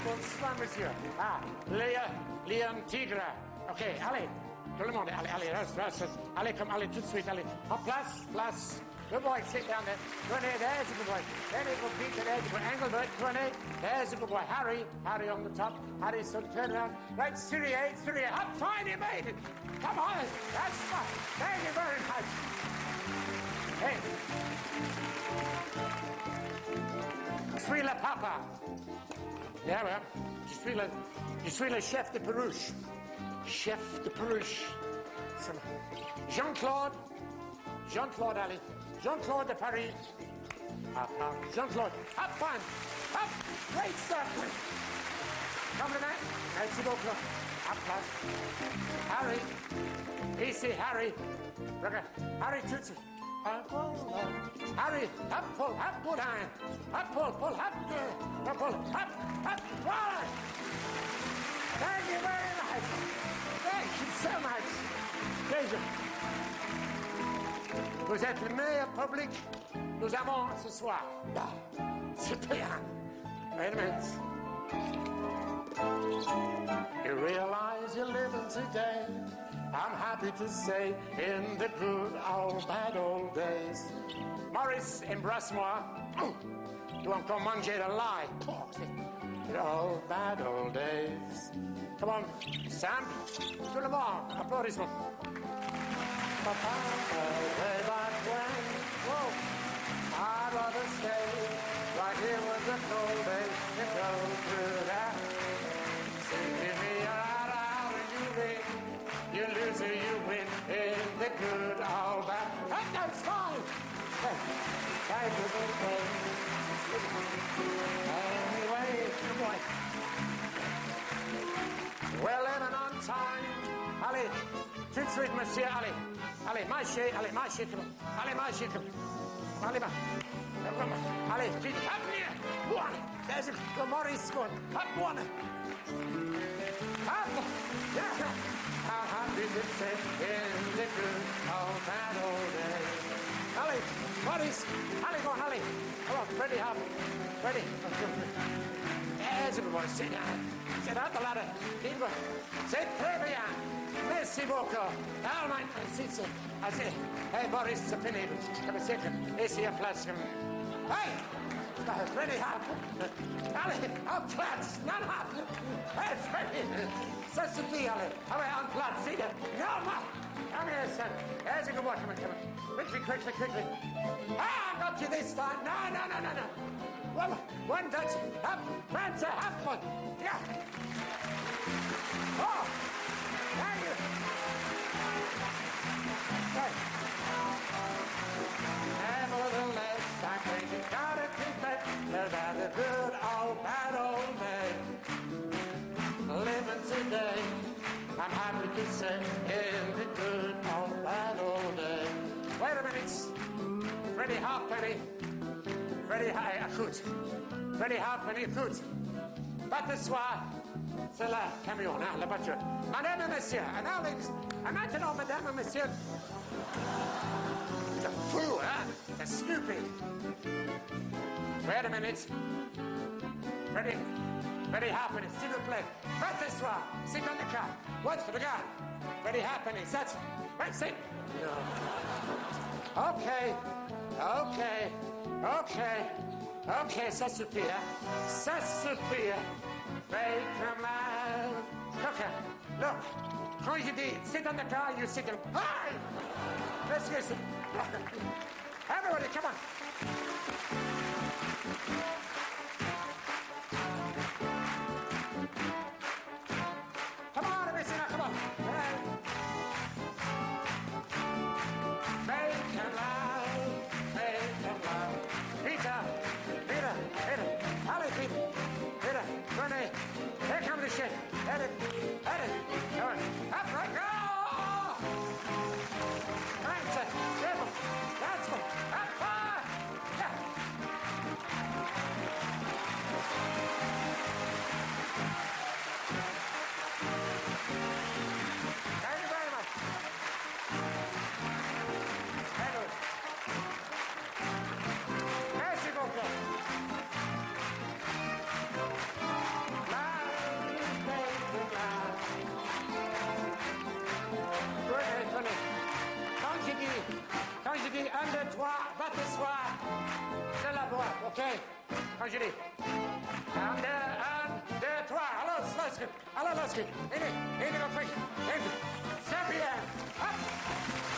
bonsoir, monsieur. Ah, Léon Tigre. OK, allez. Tout le monde, allez, reste. Allez, allez, tout de suite, allez. En place. Good boy, sit down there. Grenade, there's a good boy. Then it will Peter, there's a good boy. Engelbert, Grenade, there's a good boy. Harry on the top. Harry's son, turn around. Right, Syria. Up, fine, you made it. Come on, that's fine. Thank you very much. Hey. Je suis le papa. Yeah, well, je suis le chef de Peruche. Chef de Peruche. Jean-Claude, allez. Jean-Claude de Paris. Up. Jean-Claude. Up, fine. Up. Great stuff. Compliment. Merci beaucoup. Up, plus. Harry. Easy, Harry. Harry Tootsie. Harry, up, pull, up, good iron. Up, pull, up, right. Thank you very much. Thank you so much. Pleasure. Vous êtes le meilleur public nous avons ce soir. Super. Wait a minute. You realize you're living today. I'm happy to say, in the good old bad old days. Maurice, embrasse-moi. Tu vas encore manger de l'ail. The old bad old days. Come on, Sam. Tout le monde, applaudissements. Way back when, whoa, I'd rather stay right here with the cold days to go through that. Give me a out and you win. You lose or you win in the good old bad. That's fine. Thank you, good boy. Anyway, good boy. We're living on time. Allez, tout de suite, monsieur, allez. Allez, marchez, allez, marchez. Allez, marchez. Allez, vite, up here. One. There's a Maurice one. Up one. Up. Yeah. How happy to say in the good old bad old days. Allez, Maurice. Allez, go on, allez. Come on, Freddie, up. Freddie. There's a good one. Sit down. Sit out the ladder. Keep going. C'est très bien. Merci beaucoup. All right, sit. Hey, Boris, c'est fini. Come a second. Ici, à place. Hey! Freddie, up. Allez, en place. Non, up. Hey, Freddie. Ça suffit, allez. Allez, en place. See that? No, no. Come here, son. There's a good one. Come on. Quickly. Ah, I got you this time. No. One touch. Up. Fancy, up one. Yeah. Oh. Thank you. Hey. Nevertheless, I think you gotta confess that the good old bad old day. Living today, I'm happy to say, in the good old bad old day. Wait a minute. Freddie Halfpenny. Freddie Halfpenny, écoute. Pas de soir. C'est le camion, hein, la voiture. Madame et monsieur, maintenant, madame et monsieur. The fool, huh? The stupid. Wait a minute. Freddie Halfpenny, s'il vous plaît. Pas de soir. Sit on the car. What's for the guy? Freddie Halfpenny, that's right, sit. Okay, ça suffit, hein? Ça suffit. Make a man. Look. Quand je dis sit on the car, you sit on. Hi! Let's get it. Everybody, come on. Come on, everybody, come on. Make a loud. Peter. Allez, Peter. René. Here comes the shit. Edit. Come on. Up, right, go! Right, that's one. Up, five. Yeah. Thank you very much. Hello. Merci beaucoup. quand je dis 1, 2, 3, va t'asseoir. C'est la boîte, ok? Quand je dis 1, 2, 3, allora, let's go. Allora, let's go. In, go quick. In. Step in. Up.